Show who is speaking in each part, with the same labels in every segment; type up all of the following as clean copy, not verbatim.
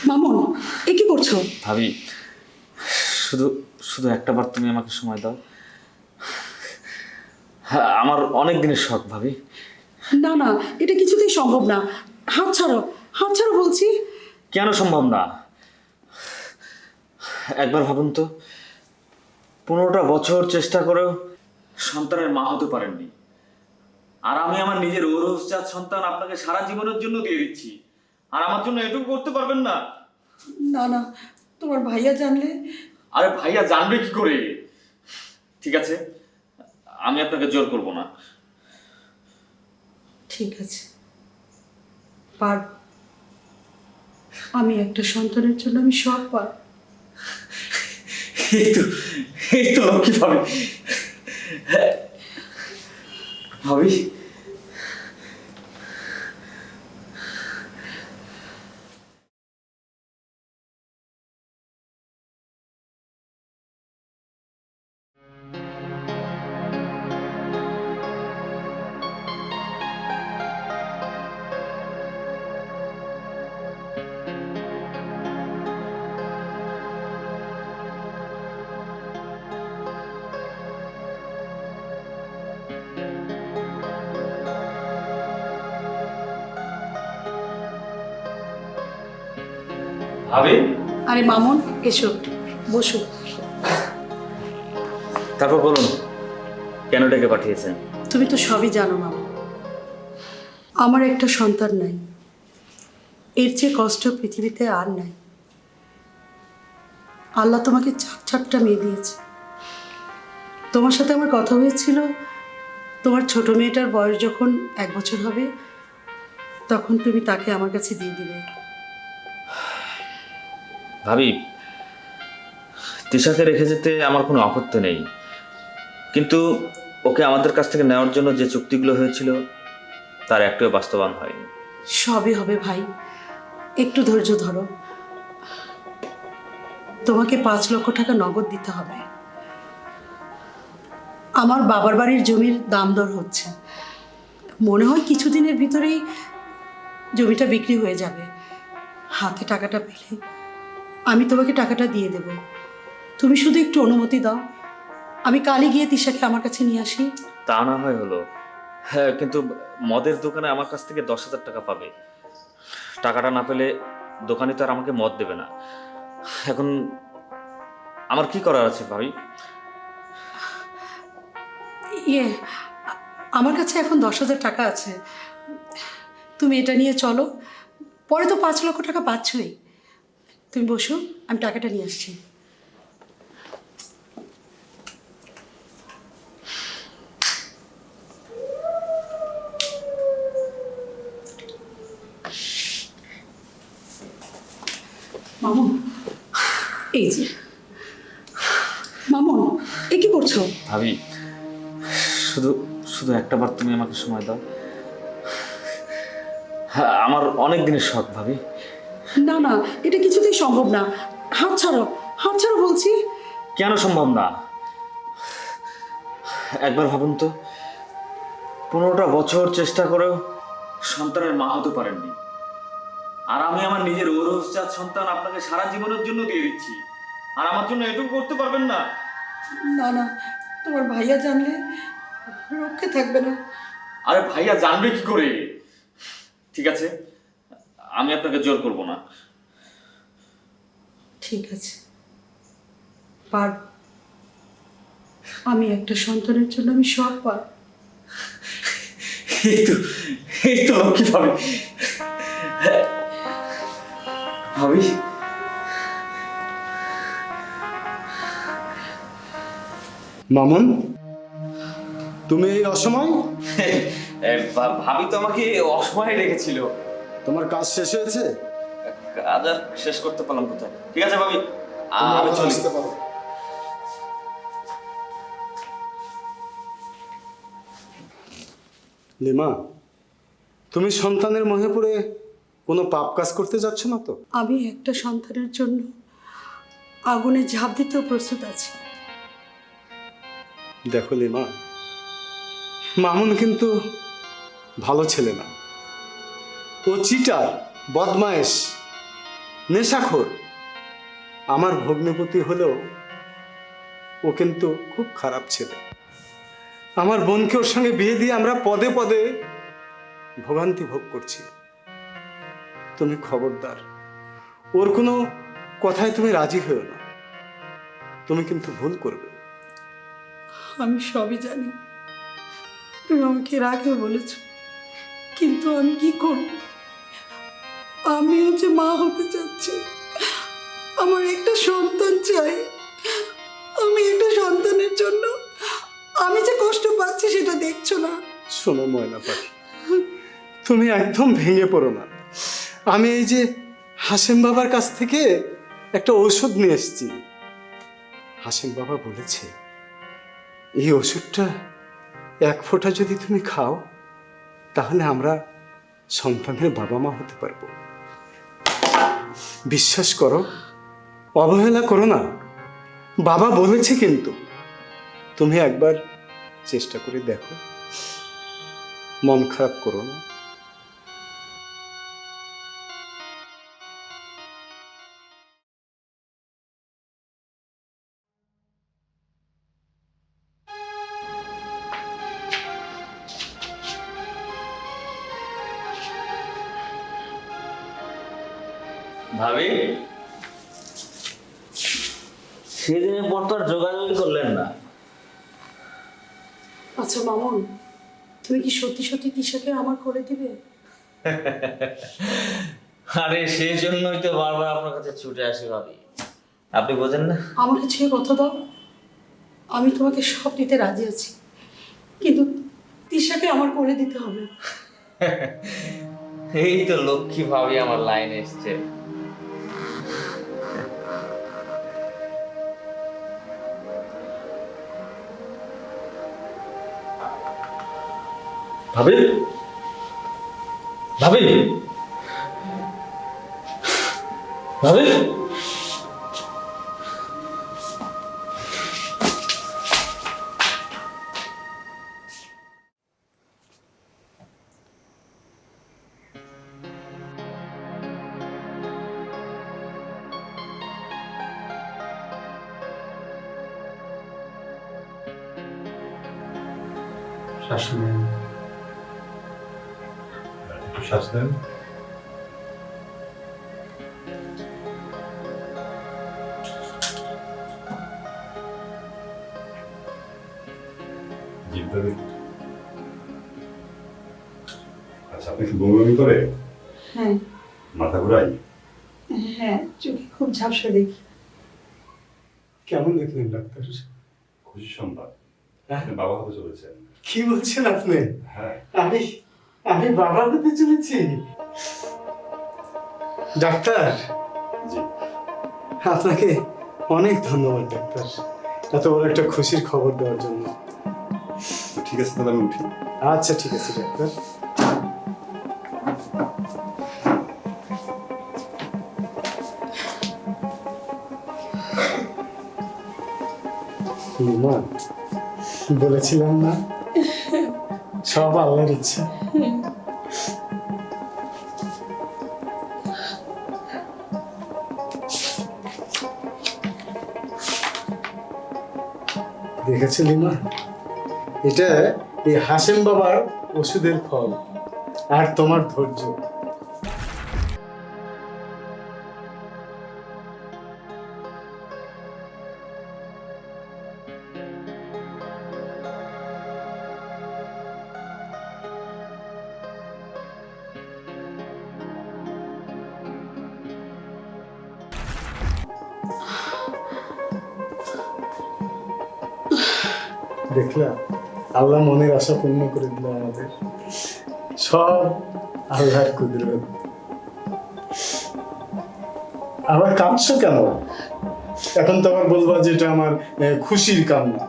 Speaker 1: মামুন, এ কি করছো?
Speaker 2: ভাবি, শুধু শুধু একটা বার তুমি আমাকে সময় দাও। হ্যাঁ, আমার অনেক দিনের শখ ভাবি।
Speaker 1: না না, এটা কিছুতেই সম্ভব না। হাত ছাড়ো, হাত ছাড়ো বলছি।
Speaker 2: কেন সম্ভব না? একবার ভাবুন তো, 15টা বছর চেষ্টা করেও সন্তানের মা হতে পারেননি, আর আমি আমার নিজের ঔরসজাত সন্তান আপনাকে সারা জীবনের জন্য দিয়ে দিচ্ছি, আর আমার জন্য এটুকু করতে পারবেন না?
Speaker 1: না না, তোমার ভাইয়া জানলে।
Speaker 2: আরে ভাইয়া জানবে কি করে? ঠিক আছে, আমি আপনাকে জোর করব না।
Speaker 1: ঠিক আছে, পার। আমি একটা সন্তানের জন্য আমি সব পার।
Speaker 2: এই তো, এই তো লক্ষ্মী ভাবি। ভাবি, ভাবি,
Speaker 1: আরে মামুন, এসো, বসো।
Speaker 2: তারপর বলুন, কেন ডেকে পাঠিয়েছেন?
Speaker 1: তুমি তো সবই জানো মামুন, আমার একটা সন্তান নাই। এর চেয়ে কষ্ট পৃথিবীতে আর নাই। আল্লাহ তোমাকে চারটা মেয়ে দিয়েছে। তোমার সাথে আমার কথা হয়েছিল, তোমার ছোট মেয়েটার বয়স যখন 1 বছর হবে, তখন তুমি তাকে আমার কাছে দিয়ে দিবে।
Speaker 2: ভাবি, তিশাকে রেখে যেতে আমার কোনো আপত্তি নেই, কিন্তু ওকে আমাদের কাছ থেকে নেওয়ার জন্য যে চুক্তিগুলো হয়েছিল তার একটাও বাস্তবায়ন হয়নি।
Speaker 1: সবই হবে ভাই, একটু ধৈর্য ধরো। তোমাকে 5 লক্ষ টাকা নগদ দিতে হবে। আমার বাবার বাড়ির জমির দাম দর হচ্ছে, মনে হয় কিছুদিনের ভিতরেই জমিটা বিক্রি হয়ে যাবে। হাতে টাকাটা পেলে আমি তোমাকে টাকাটা দিয়ে দেব। তুমি শুধু একটু অনুমতি দাও, আমি কালই গিয়ে তিশাকে আমার কাছে নিয়ে আসি।
Speaker 2: তা না হয় হলো, হ্যাঁ, কিন্তু মদের দোকানে আমার কাছ থেকে 10,000 টাকা পাবে। টাকাটা না পেলে দোকানি তো আর আমাকে মদ দেবে না। এখন আমার কি করার আছে ভাবি?
Speaker 1: ইয়ে, আমার কাছে এখন 10,000 টাকা আছে। তুমি এটা নিয়ে চলো, পরে তো 5 লক্ষ টাকা পাচ্ছই। তুমি বসো, আমি টাকাটা নিয়ে আসছি। মামুন, এই যে। মামুন, এ কি করছো?
Speaker 2: ভাবি, শুধু শুধু একটা বার তুমি আমাকে সময় দাও। হ্যাঁ, আমার অনেক দিনের শখ ভাবি।
Speaker 1: না না, এটা কিছুতেই সম্ভব না। হাত ছাড়ো, হাত ছাড়ো বলছি।
Speaker 2: কেন সম্ভব না? একবার ভাবুন তো, 15টা বছর চেষ্টা করেও সন্তানের মা হতে পারেননি, আর আমি আমার নিজের ঔরসজাত সন্তান আপনাকে সারা জীবনের জন্য দিয়ে দিচ্ছি, আর আমার জন্য এটুকু করতে পারবেন না?
Speaker 1: না না, তোমার ভাইয়া জানলে রক্ষে থাকবে না।
Speaker 2: আরে ভাইয়া জানবে কি করে? ঠিক আছে, আমি আপনাকে জোর করব না।
Speaker 1: ঠিক আছে, পার। আমি একটা সন্তানের জন্য আমি সব পার।
Speaker 2: এই তো, এই তো লক্ষ্মী ভাবি। ভাবি,
Speaker 3: মামুন, তুমি এই অসময়?
Speaker 2: ভাবি তো আমাকে অসময়ে রেখেছিল।
Speaker 3: তোমার কাজ শেষ হয়েছে?
Speaker 2: কাজ আর শেষ করতে পারলাম কোথায়? ঠিক আছে ভাবি,
Speaker 3: তুমি
Speaker 2: আমি
Speaker 3: এখন
Speaker 2: চলি।
Speaker 3: আসতে পারো। লিমা, তুমি সন্তানের মোহে পড়ে কোনো পাপ কাজ করতে যাচ্ছ না তো?
Speaker 1: আমি একটা সন্তানের জন্য আগুনে ঝাঁপ দিতেও প্রস্তুত আছি।
Speaker 3: দেখো লিমা, মামুন কিন্তু ভালো ছেলে না, ও চিটার, বদমায়েশ। নেশাখোর। আমার ভগ্নিপতি হলেও ও কিন্তু খুব খারাপ ছেলে। আমার বোনকে ওর সঙ্গে বিয়ে দিয়ে আমরা পদে পদে ভোগান্তি ভোগ করছি। তুমি খবরদার, ওর কোনো কথায় তুমি রাজি হও না, তুমি কিন্তু ভুল করবে।
Speaker 1: আমি সবই জানি, তুমি আমাকে এর আগেও বলেছ, কিন্তু আমি কি করব? আমিও যে মা হতে চাচ্ছি, আমার একটা সন্তান চাই। আমি একটা সন্তানের জন্য আমি যে কষ্ট পাচ্ছি সেটা দেখছো না?
Speaker 3: শোনো ময়না পাখি, তুমি একদম ভেঙে পড়ো না। আমি এই যে হাসেম বাবার কাছ থেকে একটা ঔষধ নিয়ে এসেছি। হাসেম বাবা বলেছে এই ওষুধটা এক ফোঁটা যদি তুমি খাও তাহলে আমরা সন্তানের বাবা মা হতে পারবো। বিশ্বাস করো, অবহেলা করো না। বাবা বলেছে কিন্তু, তুমি একবার চেষ্টা করে দেখো, মন খারাপ করো না।
Speaker 2: ভাবি, সেদিনের পর তো আর যোগাযোগ করলেন না।
Speaker 1: আচ্ছা মামুন, তুমি কি সত্যি সত্যি তিশাকে আমার করে দিবে?
Speaker 2: আরে সেই জন্যই তো বারবার আপনার কাছে ছুটে আসি ভাবি, আপনি বোঝেন না?
Speaker 1: আমাকে ছুঁয়ে কথা দাও, আমি তোমাকে সব দিতে রাজি আছি, কিন্তু তিশাকে আমার করে দিতে হবে।
Speaker 2: এই তো লক্ষ্মী ভাবি আমার লাইন এসছে। ভাবি, ভাবি, ভাবি,
Speaker 3: শাশুড়ি,
Speaker 4: একটু শ্বাস নেন। জিভটা দেখুন। আচ্ছা, আপনি কি বমি বমি করে?
Speaker 1: হ্যাঁ
Speaker 4: মাথা ঘুরাই?
Speaker 1: হ্যাঁ, চোখে খুব ঝাপসা দেখি।
Speaker 3: কেমন দেখলেন ডাক্তার?
Speaker 4: খুশি সংবাদ,
Speaker 3: হ্যাঁ?
Speaker 4: আপনি বাবা হতে চলেছেন।
Speaker 3: কি বলছেন আপনি?
Speaker 4: হ্যাঁ।
Speaker 3: আমি আমি বাবা হতে চলেছি? ডাক্তার,
Speaker 4: জি।
Speaker 3: আপনাকে অনেক ধন্যবাদ ডাক্তার, এত বড় একটা খুশির খবর দেওয়ার জন্য।
Speaker 4: তো ঠিক আছে, তাহলে আমি উঠি।
Speaker 3: আচ্ছা ঠিক আছে ডাক্তার। মা, বলেছিলাম না সব আল্লাহর ইচ্ছা। দেখেছো লিমা, এটা এই হাসেম বাবার ওষুধের ফল আর তোমার ধৈর্য। দেখলা, আল্লাহ মনের আশা পূর্ণ করে দিল আমাদের। সব আল্লাহর কুদরত। আবার কাঁদছো কেন? এখন তো আবার বলবা যে এটা আমার খুশির কান্না।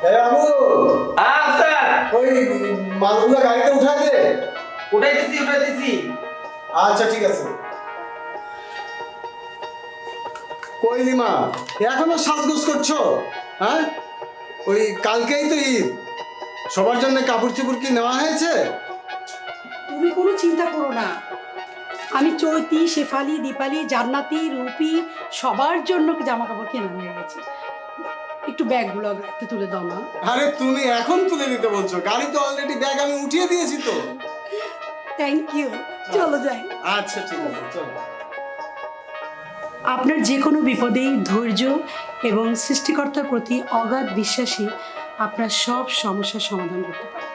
Speaker 3: বাবু
Speaker 5: স্যার
Speaker 3: ওই মালগুলো গাড়িতে উঠা দে।
Speaker 5: উঠাইতেছি
Speaker 3: আচ্ছা ঠিক আছে। কই লিমা, এখনো সাজগোজ করছো? হ্যাঁ, ওই কালকেই তো ঈদ, সবার জন্য কাপড় চোপড় কি নেওয়া হয়েছে?
Speaker 1: তুমি কোনো চিন্তা করো না, আমি চৈতি, শেফালি, দীপালি, জান্নাতি, রূপী সবার জন্য জামা কাপড় কেনা হয়ে গেছে। একটু ব্যাগগুলো গাড়িতে তুলে দাও না।
Speaker 3: আরে তুমি এখন তুলে নিতে বলছো? গাড়িতে অলরেডি ব্যাগ আমি উঠিয়ে দিয়েছি তো।
Speaker 1: থ্যাংক ইউ, চলো যাই।
Speaker 3: আচ্ছা ঠিক আছে, চলো।
Speaker 1: আপনার যে কোনো বিপদেই ধৈর্য এবং সৃষ্টিকর্তার প্রতি অগাধ বিশ্বাসী আপনার সব সমস্যার সমাধান করতে পারে।